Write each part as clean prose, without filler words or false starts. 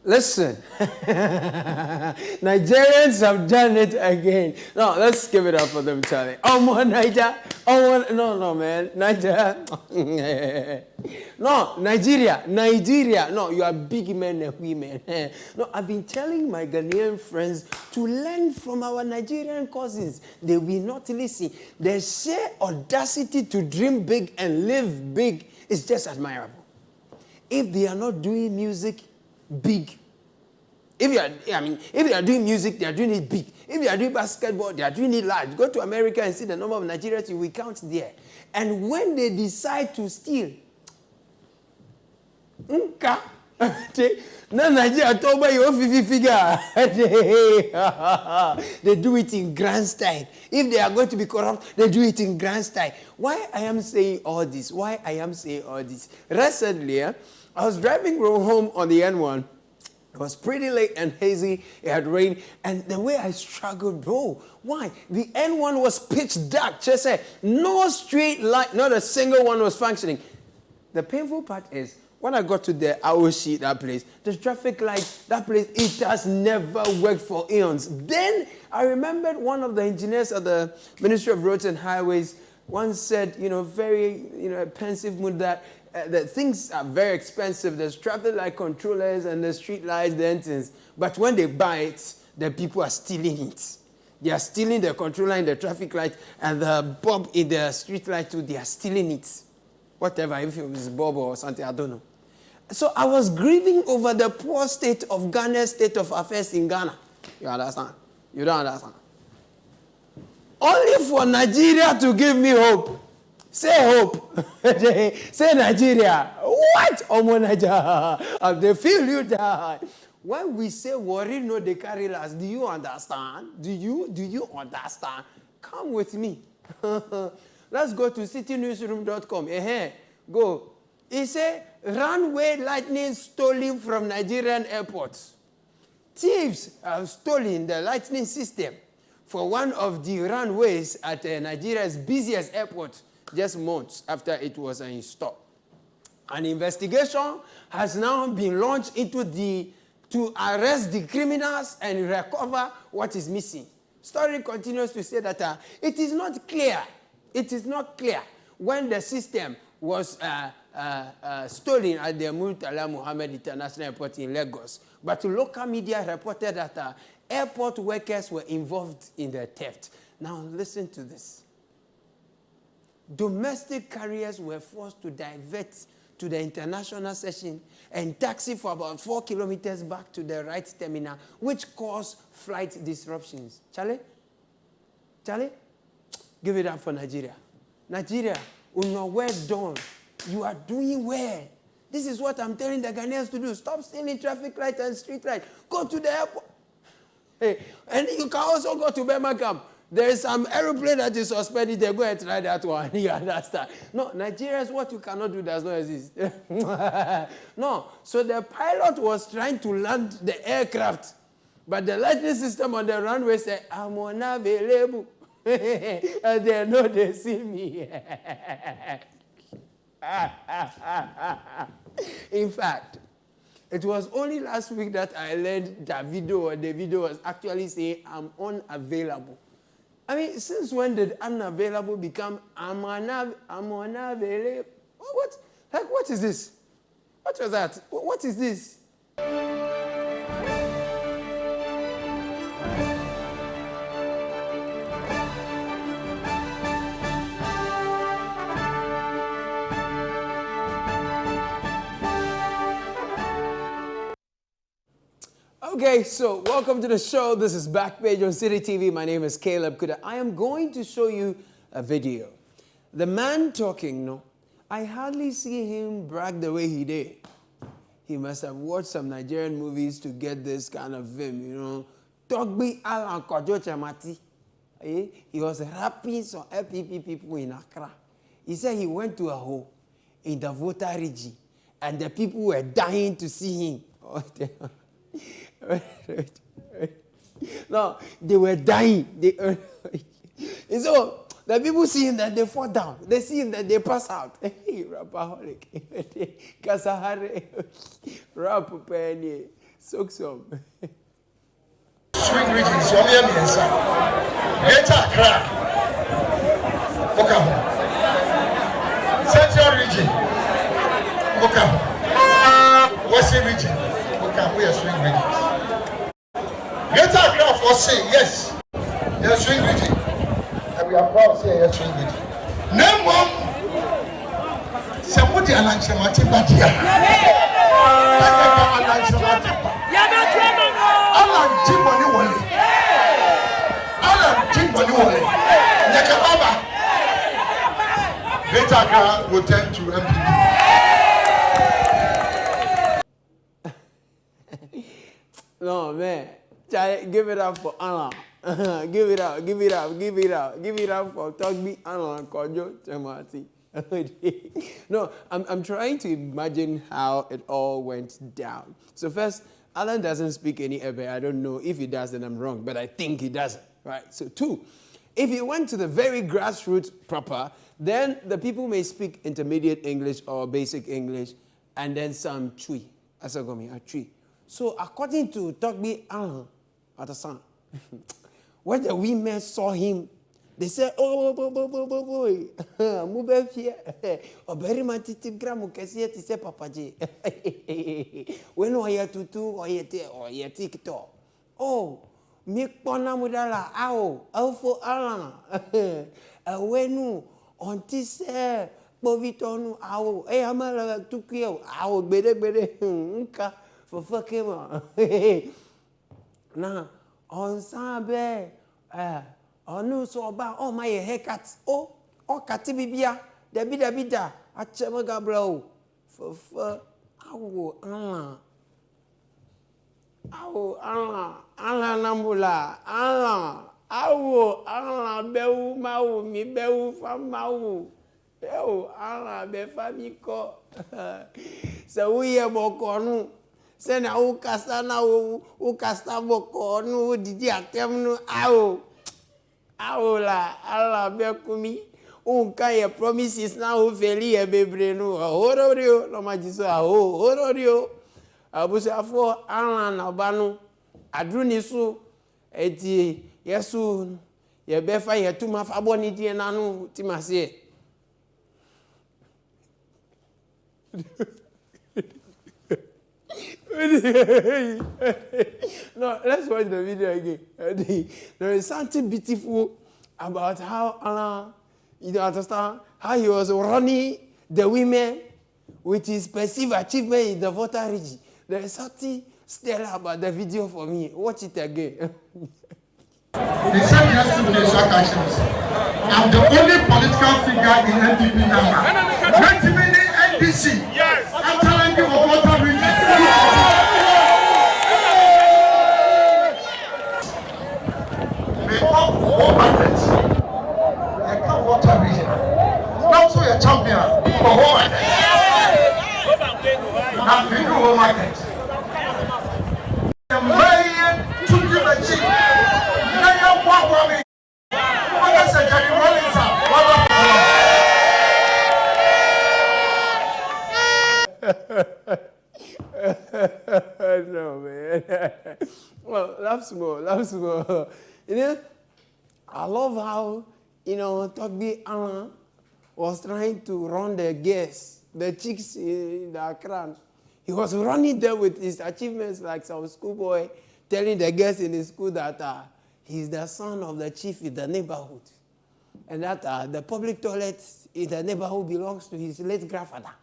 Listen, Nigerians have done it again. No, let's give it up for them, Charlie. Niger. No, man. Niger. No, Nigeria. No, you are big men and women. No, I've been telling my Ghanaian friends to learn from our Nigerian cousins. They will not listen. Their sheer audacity to dream big and live big is just admirable. If they are not doing music big, if they are doing music, they are doing it big. If they are doing basketball, they are doing it large. Go to America and see the number of Nigerians you will count there. And when they decide to steal, Nigeria told by your figure. They do it in grand style. If they are going to be corrupt, they do it in grand style. Why I am saying all this? Recently, I was driving home on the N1. It was pretty late and hazy. It had rained. And the way I struggled, bro. Why? The N1 was pitch dark. Just say, no street light, not a single one was functioning. The painful part is, when I got to the Aoshi, that place, the traffic light, that place, it has never worked for eons. Then I remembered one of the engineers at the Ministry of Roads and Highways once said, very, pensive mood that things are very expensive. There's traffic light controllers and the street lights, the engines. But when they buy it, the people are stealing it. They are stealing the controller in the traffic light and the bulb in the street light too. They are stealing it. Whatever, if it was bulb or something, I don't know. So I was grieving over the poor state of Ghana's state of affairs in Ghana. You understand? You don't understand? Only for Nigeria to give me hope. Say hope. Say Nigeria. What? Nigeria. They feel you die. When we say worry, no, they carry us. Do you understand? Do you understand? Come with me. Let's go to citynewsroom.com. Go. It says, runway lightning stolen from Nigerian airports. Thieves have stolen the lightning system for one of the runways at Nigeria's busiest airport just months after it was installed. An investigation has now been launched to arrest the criminals and recover what is missing. Story continues to say that it is not clear when the system was stolen at the Murtala Muhammad International Airport in Lagos. But local media reported that airport workers were involved in the theft. Now listen to this. Domestic carriers were forced to divert to the international session and taxi for about 4 kilometers back to the right terminal, which caused flight disruptions. Charlie? Give it up for Nigeria. Nigeria, well done. You are doing well. This is what I'm telling the Ghanaians to do. Stop stealing traffic light and street light. Go to the airport. Hey, and you can also go to Birmingham. There is some aeroplane that is suspended. They go and try that one. You understand? No, Nigeria is what you cannot do does not exist. No. So the pilot was trying to land the aircraft, but the lightning system on the runway said, I'm unavailable. And they know they see me. In fact, it was only last week that I learned the video was actually saying, I'm unavailable. I mean, since when did unavailable become I'm unavailable? What? Like, what is this? What was that? What is this? Okay, so welcome to the show. This is BackPage on City TV. My name is Caleb Kuda. I am going to show you a video. The man talking, no, I hardly see him brag the way he did. He must have watched some Nigerian movies to get this kind of vim, Togbi Alan Kojo Chamati. He was rapping some LPP people in Accra. He said he went to a hole in the Volta Region and the people were dying to see him. No, they were dying. And so the people see him that they fall down. They see him that they pass out. Hey, rapaholic. Kasahare. Rap penny. Soak some. Swing region, so me and son. Greater Accra. Okay. Central region. Okay. Western region. Okay, we are swing regions. Greater Accra for say yes. They are swing region. And we are proud to say yes swing region. Name one. Somebody ananchemati badia. Ananchemati. Alan Jimboni Wole. Alan Jimboni Wole. Yakababa. Greater Accra will tend to MPP. No, man. Give it up for Alan. Give it up, give it up, give it up. Give it up for Togbi Alan Kojo Temati. No, I'm trying to imagine how it all went down. So first, Alan doesn't speak any Ebe. I don't know. If he does, then I'm wrong. But I think he doesn't. Right? So two, if he went to the very grassroots proper, then the people may speak intermediate English or basic English, and then some Chui. Asagomi, a Chui. So according to Togbi Alan, when the women saw him, they said, oh, move here. Oh, very much gram, Cassia, to say Papa J. When are you to do or you take it all? Oh, make Pona Mudala, ow, for Alan. When on this Boviton, ow, I'm to kill, ow, better, for fucking. Now, on Sabe, no so about oh my haircut. Oh, Catibia, the bida, a chemagabro. For Allah Nambula, Allah, Beu, Mau, mi Beu, Fam Mau. Beu, Allah, Befamico. So we are Boconu. Send a Ucasana, Ucastabo, did you attempt no la, Allah Becumi. Unkaya promises now, Felia Bebreno, Hororio, no Majisa, Hororio. Abusa for Alan Albano, Adrunisu, Eti, Yesu, Yebefa, Yatuma Faboniti and Anu, Timase. No, let's watch the video again. There is something beautiful about how Alan, you don't understand, how he was running the women with his perceived achievement in the Volta Region. There is something stellar about the video for me. Watch it again. They said yes to the short actions. I'm the only political figure in NPP now. 20 minutes NDC. Yes. I'm telling you about Volta Region. May all markets. I come Volta Region. Now so you're champion for home market. Now we do home market. The million to give a cheap. No, man. Well, laugh more. You know, I love how, Togbi Alan was trying to run the girls, the chicks in the Accra. He was running there with his achievements like some schoolboy telling the girls in his school that he's the son of the chief in the neighborhood. And that the public toilet in the neighborhood belongs to his late grandfather.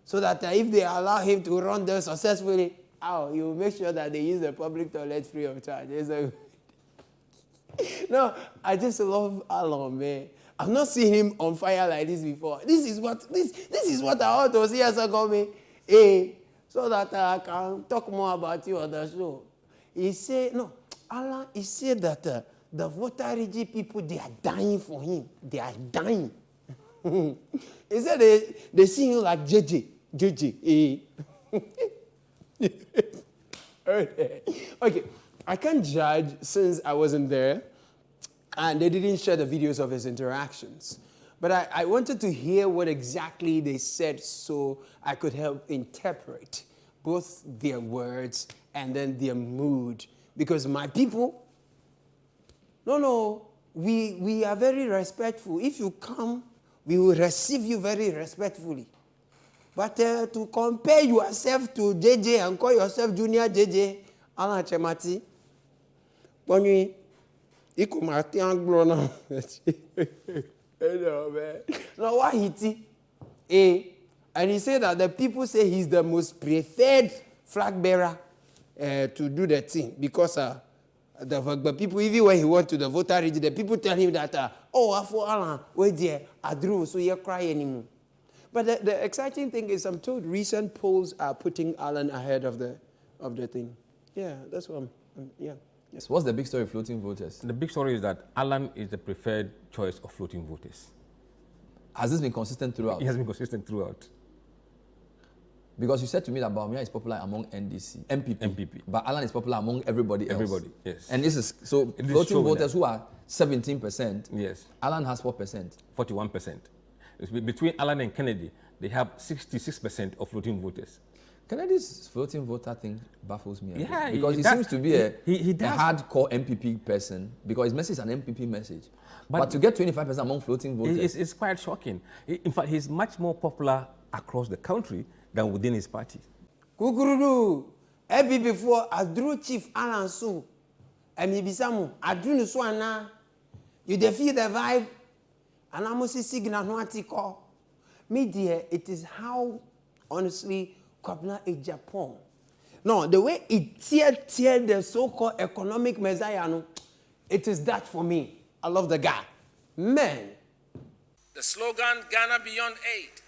So that if they allow him to run there successfully, he will make sure that they use the public toilet free of charge. No, I just love Alan, man. I've not seen him on fire like this before. This is what I want to see as a coming. So that I can talk more about you on the show. He said, no, Alan, he said that the Volta Region people, they are dying for him. They are dying. He said they see him like JJ. Okay, I can't judge since I wasn't there and they didn't share the videos of his interactions. But I wanted to hear what exactly they said so I could help interpret both their words and then their mood. Because my people, we are very respectful. If you come, we will receive you very respectfully. But to compare yourself to JJ and call yourself Junior JJ, Alan Chemati, Bonnie, Ikumati Anglo now. Now, why he and he said that the people say he's the most preferred flag bearer to do the thing because the people, even when he went to the Volta Region, the people tell him that, for Alan, wait there, I drew, so you're crying anymore. But the exciting thing is, I'm told recent polls are putting Alan ahead of the thing. Yeah, that's what yeah. So what's the big story of floating voters? The big story is that Alan is the preferred choice of floating voters. Has this been consistent throughout? It has been consistent throughout. Because you said to me that Baumia is popular among MPP. But Alan is popular among everybody else. Everybody, yes. And this is, so floating voters who are 17%, yes. Alan has 4%. 41%. Between Alan and Kennedy, they have 66% of floating voters. Kennedy's floating voter thing baffles me. Yeah, because he seems to be a hardcore MPP person, because his message is an MPP message. But to get 25% among floating voters... It's quite shocking. In fact, he's much more popular across the country than within his party. Kukurudu, MPP for Adru Chief Alan Su, and Mibisamu, Adru Nuswana, you defeat the vibe, and I'm also signal no article. Media, it is how, honestly, Kwabna is Japan. No, the way it tear the so-called economic messiah, no, it is that for me. I love the guy. Man. The slogan, Ghana Beyond Aid,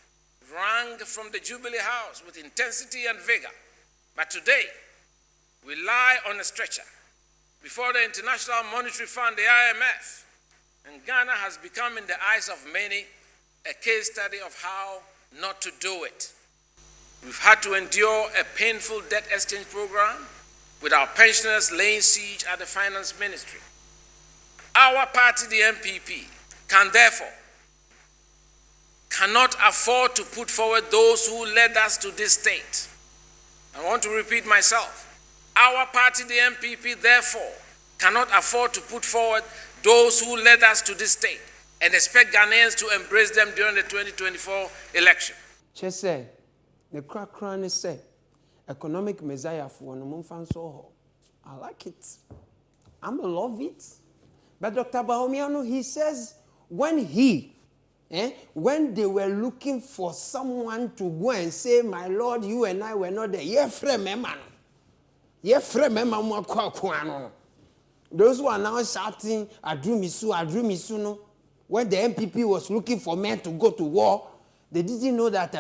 rang from the Jubilee House with intensity and vigor. But today, we lie on a stretcher before the International Monetary Fund, the IMF, and Ghana has become, in the eyes of many, a case study of how not to do it. We've had to endure a painful debt exchange program with our pensioners laying siege at the finance ministry. Our party, the MPP, cannot afford to put forward those who led us to this state. I want to repeat myself. Our party, the MPP, therefore, cannot afford to put forward those who led us to this state and expect Ghanaians to embrace them during the 2024 election. Just say, the crack is say, economic messiah for no fan so. I like it. I love it. But Dr. Bahomiano, he says, when they were looking for someone to go and say, my Lord, you and I were not there. Those who are now shouting, Adrumisu, no. When the MPP was looking for men to go to war, they didn't know that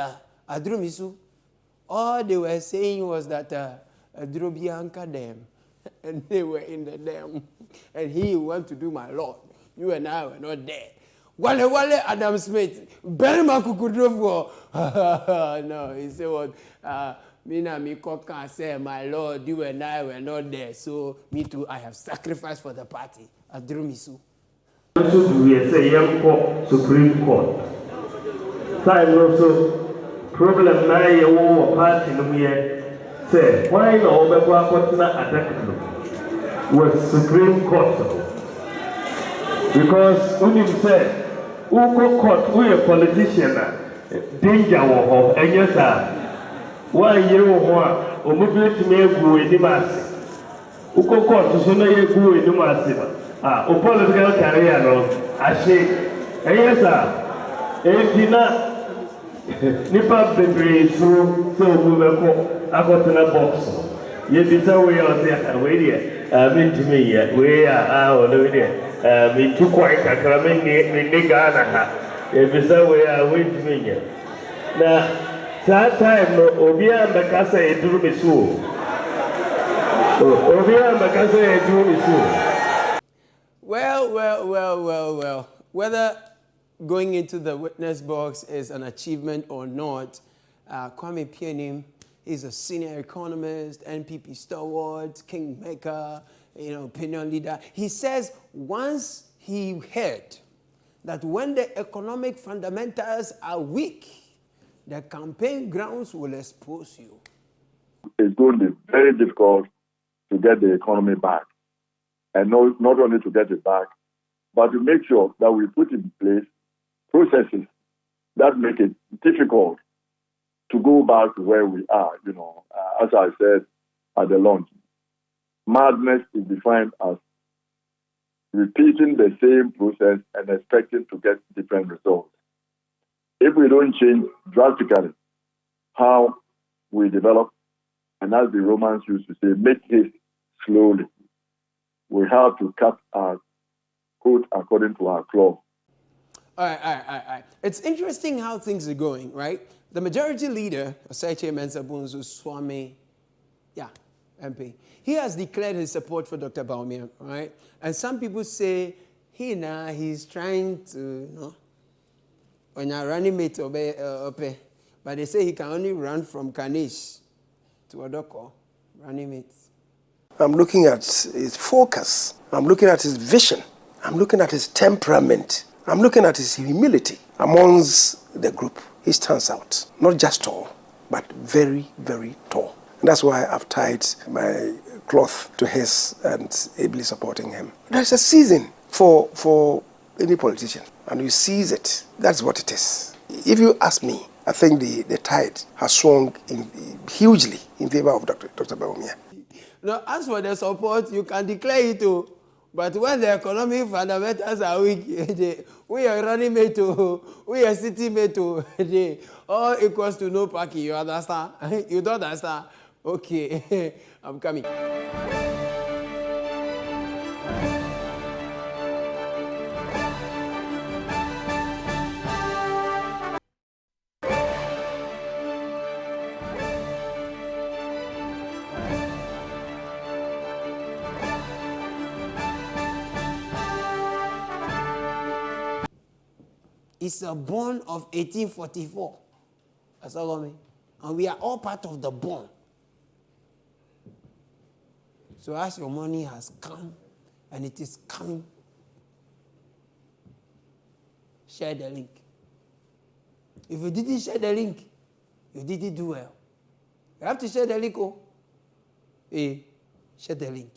Adrumisu. All they were saying was that Adrobianka dam. And they were in the dam. And he want to do my Lord. You and I were not there. Wale Adam Smith, Berma Kukudrovo. No, he said what? Mina Mikoka said, my Lord, you and I were not there. So me too, I have sacrificed for the party. Adrumisu. We say young court, Supreme Court. Time also problem na ye wo party no me say why na obekwa kwatna attack no with Supreme Court because when you say uko court we a politician danger wo ho enye sa why you ho a omobeti me egu enimase uko court so na ye egu enimase ba o political career no ashe enye sa edina nipa bebre so obubeko akotena box ye bisa we o say we there mentime ye we o no there me tu kwai kakra me ni Ghana ha ye bisa we mentime ye na that time no obi ambeka say eduru me so obi ambeka say eduru me so. Well. Whether going into the witness box is an achievement or not, Kwame Pianim is a senior economist, NPP stalwart, kingmaker, opinion leader. He says once he heard that when the economic fundamentals are weak, the campaign grounds will expose you. It's going to be very difficult to get the economy back. And not only to get it back, but to make sure that we put in place processes that make it difficult to go back to where we are. As I said at the launch, madness is defined as repeating the same process and expecting to get different results. If we don't change drastically how we develop, and as the Romans used to say, make haste slowly, we have to cut our coat according to our cloth. All right. It's interesting how things are going, right? The majority leader, Osaiche Mensah-Bonsu Swami, MP, he has declared his support for Dr. Bawumia, right? And some people say he's trying to, when you're running mate, but they say he can only run from Kanish to Odoko, running mates. I'm looking at his focus. I'm looking at his vision. I'm looking at his temperament. I'm looking at his humility amongst the group. He stands out. Not just tall, but very, very tall. And that's why I've tied my cloth to his and ably supporting him. There's a season for any politician, and you seize it. That's what it is. If you ask me, I think the tide has swung hugely in favor of Dr. Bawumia. Now, as for the support, you can declare it too. But when the economic fundamentals are weak, we are running mate to, we are city mate to, all equals to no parking. You understand? You don't understand? Okay, I'm coming. It's a bond of 1844. That's all I mean. And we are all part of the bond. So as your money has come, and it is coming, share the link. If you didn't share the link, you didn't do well. You have to share the link, share the link.